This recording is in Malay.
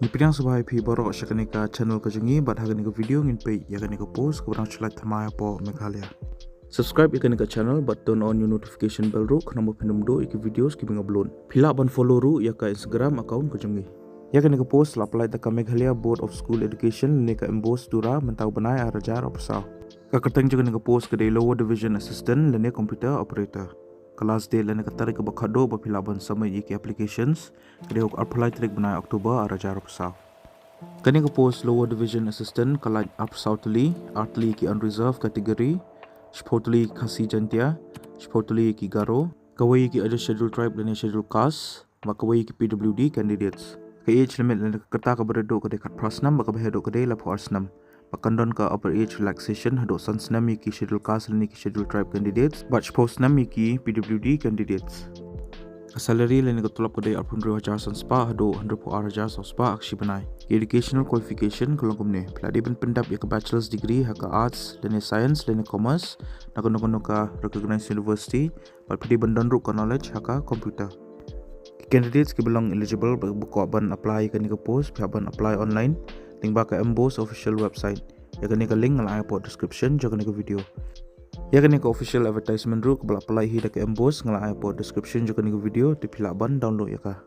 Nipidang sebagai pi borok syakanika channel kajengi bat haganika video ngin pay yakanika post kebarang chulai thamaya po Meghalaya. Subscribe yakanika channel but turn on your notification bell ru kena pinum do iki videos kibinga blon. Pila ban follow ru yaka Instagram account kajengi. Yakanika post la LAITKAM Meghalaya Board of School Education nika embos dura mentau banai arajar opsau. Kakateng juga nika post kedai lower division assistant lene computer operator. Kelas D lene katari ke bakado bapila ban sama iki applications kedai hok apply trik banai Oktober arajar opsau. Kani ke post lower division assistant kalaj opsau tuli artli ki unreserved kategori spotli khasi jantia spotli ki garo kawai ki ada schedule tribe lene schedule caste makawai ki PWD candidates. Ke age limit lene kata ka berdo kedai kat prasnam baka behedo kedai lapo arsnam. Pakandon ka upper age relaxation hadok sans nami ki schedule caste lini ki schedule tribe candidates batch post nami ki PWD candidates. Salary lini ka tulap kadai 800,000 sans spa hadok 100,000 sans spa akshi banai. Educational qualification kalong kumne peladi ben pendap ya ka bachelor's degree haka arts lini science lini commerce nakono ka recognized university bat pedi bandon ru ka knowledge haka computer. Candidates ki belong eligible buka ban apply ka ni ka post pihak ban apply online. Link baka Embos official website. Ya kani ka link ngal iPod description jo kani ka video. Ya kani ka official advertisement ru ka apply hi da ka Embos ngal iPod description jo kani ka video ti pila ban download ya ka.